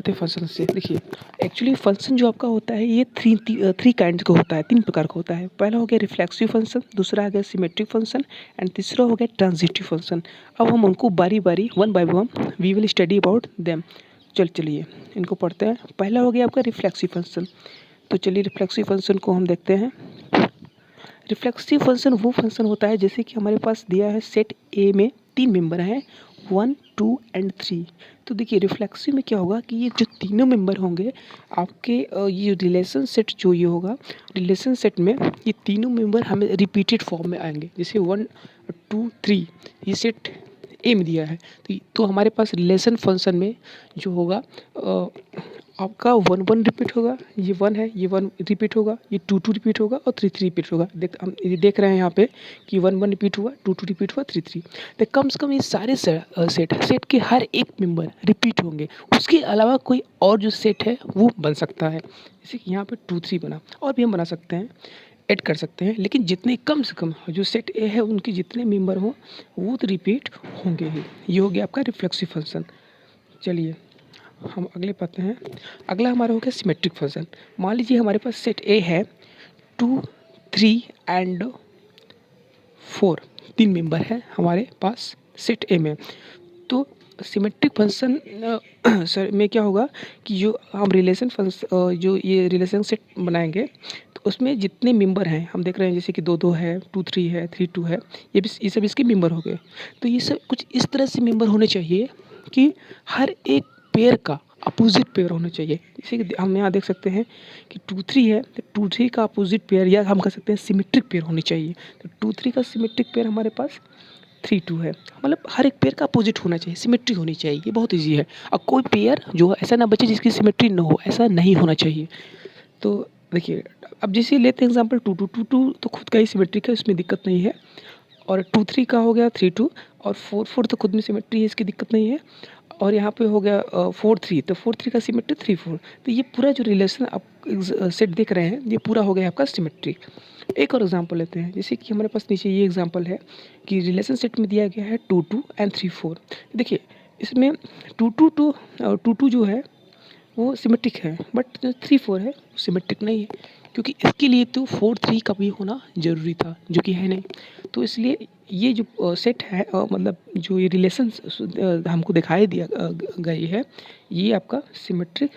करते हैं फंक्शन से। देखिए एक्चुअली फंक्शन जो आपका होता है ये थ्री काइंड का होता है, 3 प्रकार का होता है। पहला हो गया रिफ्लेक्सिव फंक्शन, दूसरा आ गया सिमेट्रिक फंक्शन एंड तीसरा हो गया ट्रांजिटिव फंक्शन। अब हम उनको बारी बारी one by one we will study about them. चलिए इनको पढ़ते हैं। पहला हो गया आपका रिफ्लेक्सिव फंक्शन। तो चलिए रिफ्लेक्सिव फंक्शन को हम देखते हैं। रिफ्लेक्सिव फंक्शन वो फंक्शन होता है जैसे कि हमारे पास दिया है सेट ए में 3 मेंबर हैं 1, 2 एंड 3। तो देखिए रिफ्लेक्सिव में क्या होगा कि ये जो तीनों मेंबर होंगे आपके ये रिलेशन सेट जो ये होगा, रिलेशन सेट में ये तीनों मेंबर हमें रिपीटेड फॉर्म में आएंगे। जैसे 1, 2, 3 ये सेट ए में दिया है तो हमारे पास रिलेशन फंक्शन में जो होगा आपका 1, 1 रिपीट होगा, ये 1 है, ये 1 रिपीट होगा, ये 2, 2 रिपीट होगा और 3, 3 रिपीट होगा। हम ये देख रहे हैं यहाँ पे कि 1, 1 रिपीट हुआ, 2, 2 रिपीट हुआ, 3, 3। तो कम से कम ये सारे सेट के हर एक मेंबर रिपीट होंगे। उसके अलावा कोई और जो सेट है वो बन सकता है। जैसे कि यहाँ पे 2, 3 बना, और भी हम बना सकते हैं, ऐड कर सकते हैं, लेकिन जितने कम से कम जो सेट ए है उनके जितने मेंबर हों वो तो रिपीट होंगे ही। ये हो गया आपका रिफ्लेक्सिव फंक्शन। चलिए हम अगले पढ़ते हैं। अगला हमारा हो गया सिमेट्रिक फंक्शन। मान लीजिए हमारे पास सेट ए है 2, 3 एंड 4, 3 मेंबर है हमारे पास सेट ए में। तो सिमेट्रिक फंक्शन सर में क्या होगा कि जो हम रिलेशन जो ये रिलेशन सेट बनाएंगे तो उसमें जितने मेंबर हैं हम देख रहे हैं, जैसे कि 2, 2 है, 2, 3 है, 3, 2 है, ये सब इसके मेंबर हो गए। तो ये सब कुछ इस तरह से मेंबर होने चाहिए कि हर एक पेयर का अपोजिट पेयर होना चाहिए। जैसे कि हम यहाँ देख सकते हैं कि 2, 3 है तो 2, 3 का अपोजिट पेयर, या हम कह सकते हैं सिमेट्रिक पेयर होनी चाहिए। तो 2, 3 का सिमेट्रिक पेयर हमारे पास 3, 2 है। मतलब हर एक पेयर का अपोजिट होना चाहिए, सिमेट्री होनी चाहिए। ये बहुत ईजी है। और कोई पेयर जो ऐसा ना बचे जिसकी सिमेट्री ना हो, ऐसा नहीं होना चाहिए। तो देखिए अब जैसे लेते हैं एग्जांपल 2, 2, 2, 2 तो खुद का ही सिमेट्रिक है, इसमें दिक्कत नहीं है। और 2, 3 का हो गया 3, 2 और 4, 4 तो खुद में सिमेट्री है, इसकी दिक्कत नहीं है। और यहाँ पे हो गया 4, 3 तो 4, 3 का सिमेट्री 3, 4। तो ये पूरा जो रिलेशन आप सेट देख रहे हैं ये पूरा हो गया आपका सिमेट्री। एक और एग्जांपल लेते हैं, जैसे कि हमारे पास नीचे ये एग्जांपल है कि रिलेशन सेट में दिया गया है 2, 2 एंड 3, 4। देखिए इसमें 2, 2, 2 2, 2 जो है वो सिमेट्रिक है, बट जो 3, 4 है वो सिमेट्रिक नहीं है, क्योंकि इसके लिए तो 4, 3 का भी होना ज़रूरी था जो कि है नहीं। तो इसलिए ये जो सेट है मतलब जो ये रिलेशन हमको दिखाई दिया गई है ये आपका सिमेट्रिक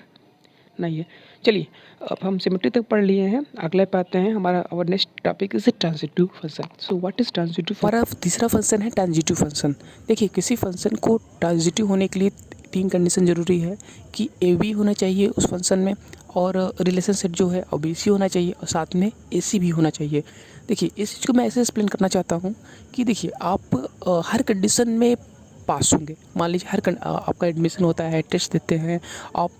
नहीं है। चलिए अब हम सिमेट्री तक पढ़ लिए हैं, अगले पे आते हैं। हमारा और next topic is transitive function. So what is transitive? हमारा तीसरा फंक्शन है ट्रांजिटिव फंक्शन। देखिए किसी फंक्शन को ट्रांजिटिव होने के लिए 3 कंडीशन ज़रूरी है कि ए बी होना चाहिए उस फंक्शन में, और रिलेशन सेट जो है और बी सी होना चाहिए, और साथ में ए सी भी होना चाहिए। देखिए इस चीज़ को मैं ऐसे एक्सप्लेन करना चाहता हूँ कि देखिए आप हर कंडीशन में पास होंगे। मान लीजिए आपका एडमिशन होता है, टेस्ट देते हैं, आप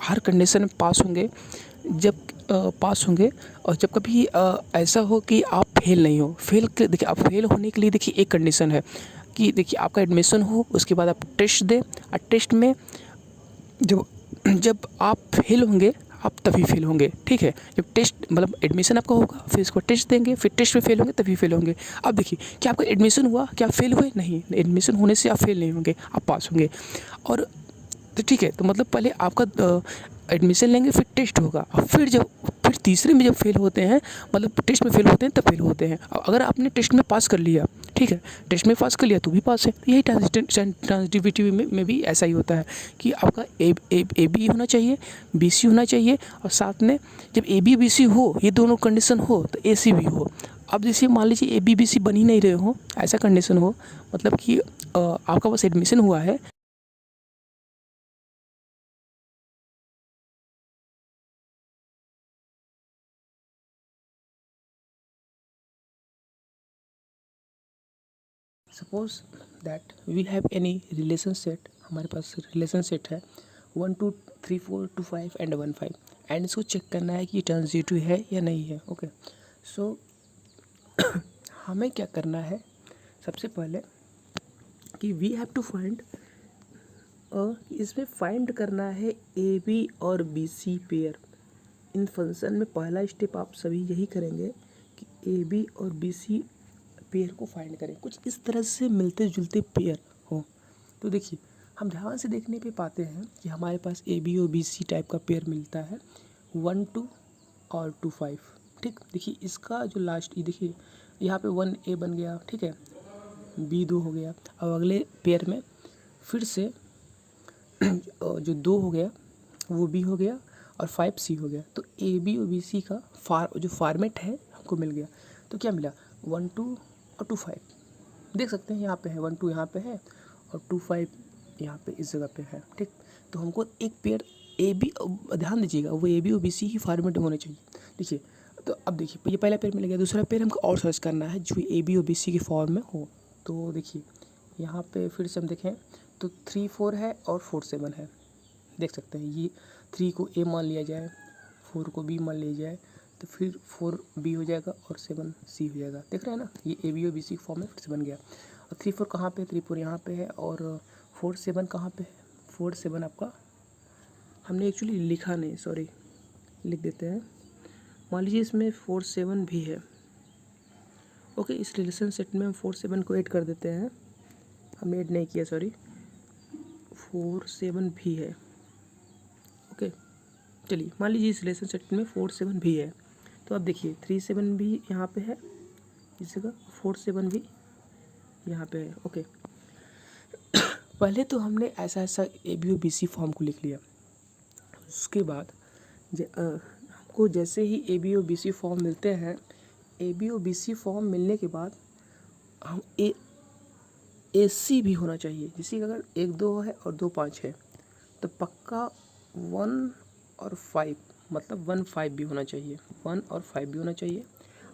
हर कंडीशन में पास होंगे। जब पास होंगे, और जब कभी ऐसा हो कि आप फेल नहीं हो, देखिए आप फेल होने के लिए देखिए एक कंडीशन है कि देखिए आपका एडमिशन हो, उसके बाद आप टेस्ट दें, और टेस्ट में जब जब आप फेल होंगे आप तभी फेल होंगे, ठीक है। जब टेस्ट मतलब एडमिशन आपका होगा, फिर इसको टेस्ट देंगे, फिर टेस्ट में फेल होंगे तभी फेल होंगे। अब देखिए क्या आपका एडमिशन हुआ, क्या आप फेल हुए? नहीं, एडमिशन होने से आप फेल नहीं होंगे, आप पास होंगे। और तो ठीक है, तो मतलब पहले आपका एडमिशन लेंगे, फिर टेस्ट होगा, और फिर तीसरे में जब फेल होते हैं, मतलब टेस्ट में फेल होते हैं तब फेल होते हैं। अगर आपने टेस्ट में पास कर लिया, ठीक है, टेस्ट में पास कर लिया तो भी पास है। यही ट्रांजिटिविटी में भी ऐसा ही होता है कि आपका ए बी होना चाहिए, बी सी होना चाहिए, और साथ में जब ए बी बी सी हो, ये दोनों कंडीशन हो, तो ए सी भी हो। अब जैसे मान लीजिए ए बी बी सी बन ही नहीं रहे हो, ऐसा कंडीशन हो, मतलब कि आपका बस एडमिशन हुआ है, suppose that we have any relation set. हमारे पास रिलेशन सेट है 1, 2, 3, 4, 2, 5 एंड 1, 5, एंड इसको चेक करना है कि ट्रांजिटिव है या नहीं है। ओके, सो हमें क्या करना है सबसे पहले कि वी हैव टू फाइंड, इसमें फाइंड करना है ए बी और बी सी पेयर। इन फंक्शन में पहला स्टेप आप सभी यही करेंगे कि ए बी और बी सी पेयर को फाइंड करें, कुछ इस तरह से मिलते जुलते पेयर हो। तो देखिए हम ध्यान से देखने पे पाते हैं कि हमारे पास ए बी और बी सी टाइप का पेयर मिलता है 1 2 और 2 5। ठीक, देखिए इसका जो लास्ट, ये देखिए यहाँ पे 1 ए बन गया, ठीक है, बी 2 हो गया। अब अगले पेयर में फिर से जो 2 हो गया वो बी हो गया और 5 सी हो गया। तो ए बी और बी सी का जो फॉर्मेट है हमको मिल गया। तो क्या मिला, 1 2 और 2 5। देख सकते हैं यहाँ पे है 1 2 यहाँ पे है और 2 5 यहाँ पे इस जगह पे है। ठीक, तो हमको एक पेयर ए बी, ध्यान दीजिएगा, वो ए बी और बी सी ही फॉर्मेट में होने चाहिए। देखिए, तो अब देखिए ये पहला पेयर मिल गया, दूसरा पेयर हमको और सर्च करना है जो ए बी और बी सी के फॉर्म में हो। तो देखिए यहाँ पे फिर से हम देखें तो 3 4 है और 4 7 है। देख सकते हैं ये 3 को ए मान लिया जाए, 4 को बी मान लिया जाए, तो फिर 4 बी हो जाएगा और 7 सी हो जाएगा। देख रहे हैं ना, ये ए बी और बी सी फॉर्म में फिर से बन गया। और 3 4 कहाँ पे, 3 4 यहाँ पे है और 4 7 कहाँ पे है, 4 7 आपका हमने एक्चुअली लिखा नहीं, सॉरी, लिख देते हैं। मान लीजिए इसमें 4 7 भी है। ओके, इस रिलेशन सेट में हम 4 7 को ऐड कर देते हैं, हमने ऐड नहीं किया, सॉरी, 4 7 भी है। ओके, चलिए मान लीजिए इस रिलेशन सेट में 4 7 भी है। तो अब देखिए 3 7 भी यहाँ पे है इस जगह, 4 7 भी यहाँ पे है। ओके, पहले तो हमने ऐसा ऐसा ए बी और बी सी फॉर्म को लिख लिया। उसके बाद हमको जैसे ही ए बी और बी सी फॉर्म मिलते हैं, ए बी और बी सी फॉर्म मिलने के बाद हम ए सी भी होना चाहिए। जैसे कि अगर 1 2 है और 2 5 है तो पक्का 1 और 5, मतलब 1 5 भी होना चाहिए, 1 और 5 भी होना चाहिए।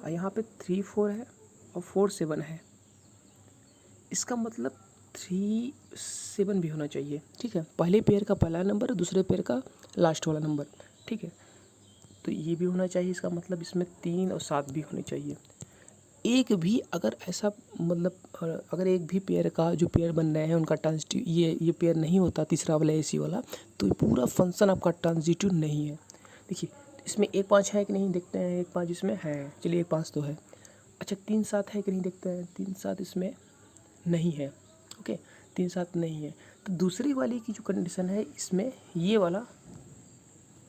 और यहाँ पे 3 4 है और 4 7 है, इसका मतलब 3 7 भी होना चाहिए। ठीक है, पहले पेयर का पहला नंबर, दूसरे पेयर का लास्ट वाला नंबर। ठीक है, तो ये भी होना चाहिए, इसका मतलब इसमें 3 और 7 भी होने चाहिए। एक भी अगर ऐसा, मतलब अगर एक भी पेयर का जो पेयर बन रहे हैं उनका ट्रांजिटिव ये पेयर नहीं होता, तीसरा वाला ए सी वाला, तो ये पूरा फंक्शन आपका ट्रांजिटिव नहीं है। देखिए इसमें 1 5 है कि नहीं, देखते हैं। 1 5 इसमें है, चलिए 1 5 तो है। अच्छा 3 7 है कि नहीं, देखते हैं। 3 7 इसमें नहीं है। ओके, 3 7 नहीं है। तो दूसरी वाली की जो कंडीशन है इसमें, ये वाला,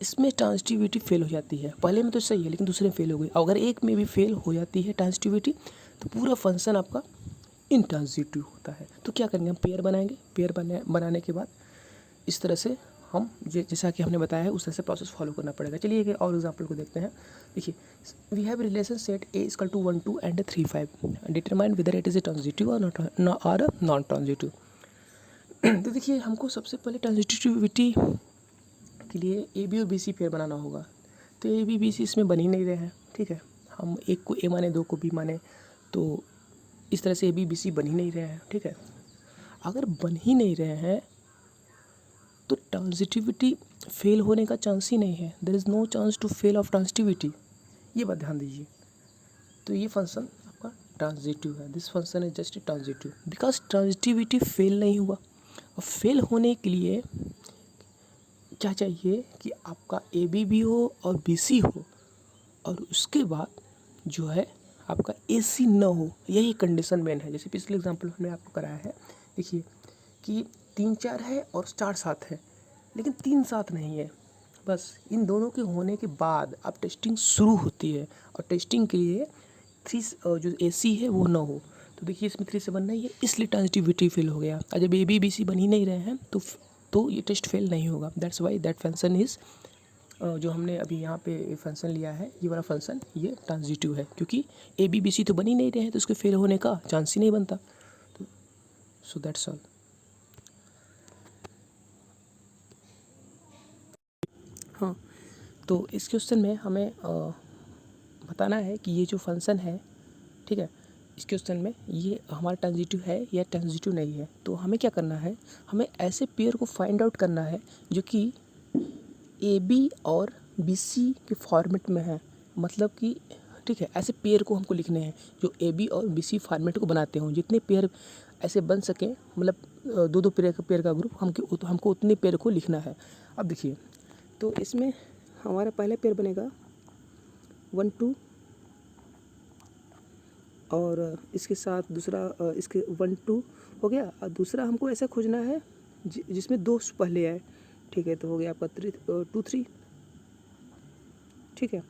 इसमें ट्रांजिटिविटी फेल हो जाती है। पहले में तो सही है लेकिन दूसरे में फेल हो गई। अगर एक में भी फेल हो जाती है ट्रांजिटिविटी तो पूरा फंक्शन आपका इनट्रांजिटिव होता है। तो क्या करेंगे, हम पेयर बनाएंगे। पेयर बनाने के बाद इस तरह से हम जैसा कि हमने बताया है उस तरह से प्रोसेस फॉलो करना पड़ेगा। चलिए एक और एग्जांपल को देखते हैं। देखिए, we have relation set A equal to 1 2 and 3 5, determine whether it is a transitive और नॉन ट्रांजिटिव। तो देखिए हमको सबसे पहले ट्रांजिटिविटी के लिए ए बी और बी सी पेयर बनाना होगा। तो ए बी बी सी इसमें बन ही नहीं रहे हैं। ठीक है, हम एक को ए माने, 2 को बी माने, तो इस तरह से ए बी बी सी बन ही नहीं रहे हैं। ठीक है, अगर बन ही नहीं रहे हैं तो ट्रांजिटिविटी फेल होने का चांस ही नहीं है। There is no chance to fail of transitivity, ये बात ध्यान दीजिए। तो ये फंक्शन आपका ट्रांजिटिव है। This function is just transitive because transitivity fail नहीं हुआ। और फेल होने के लिए क्या चाहिए कि आपका ए बी भी हो और बी सी हो, और उसके बाद जो है आपका ए सी न हो, यही कंडीशन मेन है। जैसे पिछले एग्जांपल हमने आपको कराया है, देखिए कि 3 4 है और 4 7 है, लेकिन 3 7 नहीं है। बस इन दोनों के होने के बाद अब टेस्टिंग शुरू होती है, और टेस्टिंग के लिए 3 जो ए सी है वो ना हो। तो देखिए इसमें 3 7 नहीं है, इसलिए ट्रांजिटिविटी फेल हो गया। और जब ए बी बी सी बन ही नहीं रहे हैं तो ये टेस्ट फेल नहीं होगा। That's why that function is, जो हमने अभी यहाँ पे फंक्शन लिया है, ये वाला फंक्शन ये ट्रांजिटिव है, क्योंकि ए बी बी सी तो बन ही नहीं रहे हैं तो उसके फेल होने का चांस ही नहीं बनता। तो सो दैट्स ऑल। हाँ, तो इस क्वेश्चन में हमें बताना है कि ये जो फंक्शन है, ठीक है, इस क्वेश्चन में ये हमारा ट्रांजिटिव है या ट्रांजिटिव नहीं है। तो हमें क्या करना है, हमें ऐसे पेयर को फाइंड आउट करना है जो कि ए बी और बी सी के फॉर्मेट में है। मतलब कि ठीक है, ऐसे पेयर को हमको लिखने हैं जो ए बी और बी सी फॉर्मेट को बनाते हों। जितने पेयर ऐसे बन सकें, मतलब 2 2 पेयर का ग्रुप, हमको उतने पेयर को लिखना है। अब देखिए, तो इसमें हमारा पहला पेयर बनेगा 1 2, और इसके साथ दूसरा, इसके 1 2 हो गया। और दूसरा हमको ऐसा खोजना है जिसमें 2 पहले आए, ठीक है, तो हो गया आपका 2 3, ठीक है।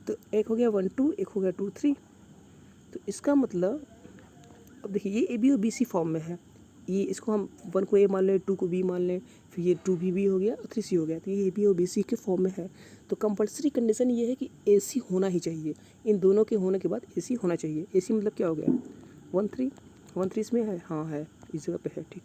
तो एक हो गया 1 2, एक हो गया 2 3। तो इसका मतलब अब देखिए ये ए बी और बी सी फॉर्म में है, ये इसको हम 1 को ए मान लें, 2 को बी मान लें, फिर ये 2 भी हो गया और 3 सी हो गया, तो ये ए बी और बी सी के फॉर्म में है। तो कंपल्सरी कंडीशन ये है कि ए सी होना ही चाहिए, इन दोनों के होने के बाद ए सी होना चाहिए। ए सी मतलब क्या हो गया, 1 3, 1 3 इसमें है, हाँ है, इस जगह पे है, ठीक।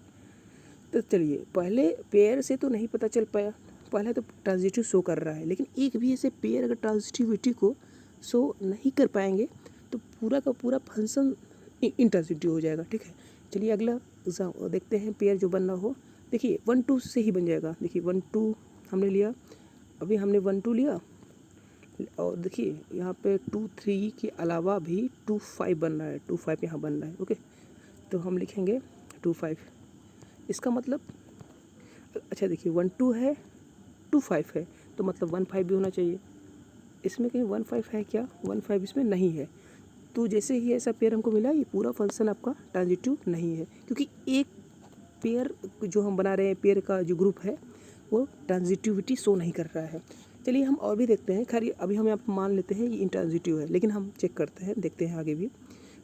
तो चलिए पहले पेयर से तो नहीं पता चल पाया, पहले तो ट्रांजिटिव शो कर रहा है, लेकिन एक भी ऐसे पेयर अगर ट्रांजिटिविटी को शो नहीं कर पाएंगे तो पूरा का पूरा फंक्शन इंट्रांजिटिव हो जाएगा, ठीक है। चलिए अगला देखते हैं पेयर जो बनना हो। देखिए 1 2 से ही बन जाएगा, देखिए 1 2 हमने लिया, अभी हमने 1 2 लिया, और देखिए यहाँ पे 2 3 के अलावा भी 2 5 बन रहा है, 2 5 यहाँ बन रहा है, ओके। तो हम लिखेंगे 2 5, इसका मतलब अच्छा देखिए 1 2 है, 2 5 है, तो मतलब 1 5 भी होना चाहिए। इसमें कहीं 1 5 है क्या, 1 5 इसमें नहीं है। तो जैसे ही ऐसा पेयर हमको मिला, ये पूरा फंक्शन आपका ट्रांजिटिव नहीं है, क्योंकि एक पेयर जो हम बना रहे हैं, पेयर का जो ग्रुप है वो ट्रांजिटिविटी शो नहीं कर रहा है। चलिए हम और भी देखते हैं, खैर अभी हम यहाँ पर मान लेते हैं ये इंट्रांजिटिव है, लेकिन हम चेक करते हैं, देखते हैं आगे भी।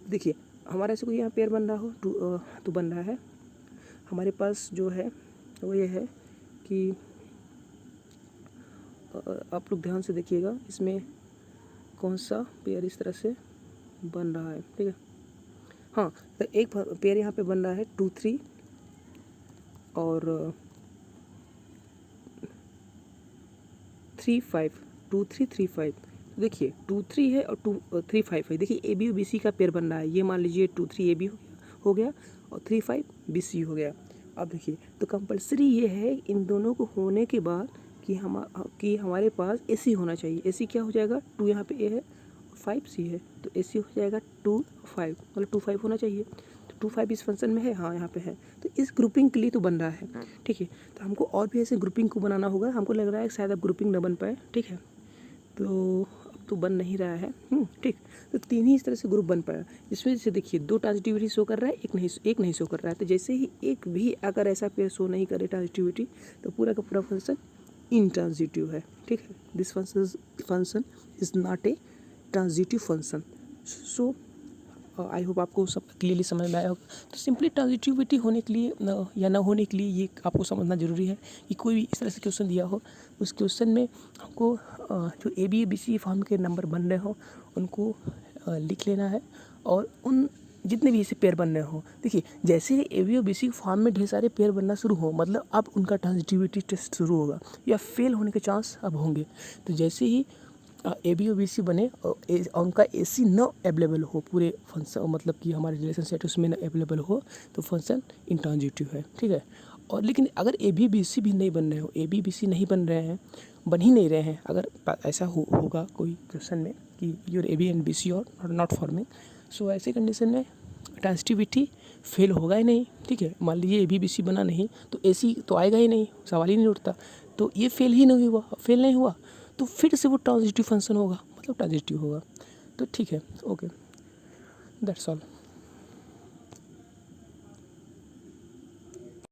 देखिए हमारा ऐसे कोई यहाँ पेयर बन रहा हो, तो बन रहा है हमारे पास जो है वो ये है कि आप लोग ध्यान से देखिएगा इसमें कौन सा पेयर इस तरह से बन रहा है, ठीक है। हाँ, तो एक पेयर यहाँ पे बन रहा है 2 3 और 3 5, 2 3 3 5। देखिए 2 3 है और 2 3 5 है। देखिए ए बी और बी सी का पेयर बन रहा है, ये मान लीजिए 2 3 ए बी हो गया और 3 5 बी सी हो गया। अब देखिए तो कंपलसरी ये है इन दोनों को होने के बाद कि हमारे पास ए सी होना चाहिए। ए सी क्या हो जाएगा, 2 यहाँ पे ए है, 5 सी है, तो ए सी हो जाएगा 2 5, मतलब 2 5 होना चाहिए। तो 2 5 इस फंक्शन में है, हाँ यहाँ पे है, तो इस ग्रुपिंग के लिए तो बन रहा है, ठीक है। तो हमको और भी ऐसे ग्रुपिंग को बनाना होगा, हमको लग रहा है शायद अब ग्रुपिंग ना बन पाए, ठीक है। तो अब तो बन नहीं रहा है, ठीक। तो 3 ही इस तरह से ग्रुप बन पाया, जिसमें से देखिए 2 ट्रांजिटिविटी शो कर रहा है, एक नहीं शो कर रहा है। तो जैसे ही एक भी अगर ऐसा पेयर शो नहीं करे ट्रांजिटिविटी, तो पूरा का पूरा फंक्शन इंट्रांजिटिव है, ठीक है। This function is not a transitive function. So I hope आपको सब क्लियरली समझ में आया होगा। तो सिंपली ट्रांजिटिविटी होने के लिए या ना होने के लिए ये आपको समझना ज़रूरी है कि कोई भी इस तरह से क्वेश्चन दिया हो, उस क्वेश्चन में हमको जो ए बी सी फॉर्म के नंबर बन रहे हो उनको लिख लेना है, और उन जितने भी ऐसे पेयर बन रहे हो, देखिए जैसे ही ए बी और बी सी फॉर्म में ढेर सारे पेयर बनना शुरू हो, मतलब अब उनका ट्रांजिटिविटी टेस्ट शुरू होगा या फेल होने के चांस अब होंगे। तो जैसे ही ए बी और बी सी बने और उनका ए सी न अवेलेबल हो पूरे फंक्शन, मतलब कि हमारे रिलेशन सेट उसमें न अवेलेबल हो, तो फंक्शन इंट्रांजिटिव है, ठीक है। और लेकिन अगर ए बी बी सी भी नहीं बन रहे हो, ए बी बी सी नहीं बन रहे हैं, बन ही नहीं रहे हैं, अगर ऐसा होगा कोई क्वेश्चन में कि your A B and B C और नॉट फॉर्मिंग, सो ऐसे कंडीशन में ट्रांजिटिविटी फेल होगा ही नहीं, ठीक है। मान लीजिए ए बी बी सी बना नहीं तो ए सी तो आएगा ही नहीं, सवाल ही नहीं उठता, तो ये फेल ही नहीं हुआ, फेल नहीं हुआ तो फिर से वो ट्रांजिटिव फंक्शन होगा, मतलब ट्रांजिटिव होगा। तो ठीक है, ओके, दैट्स ऑल।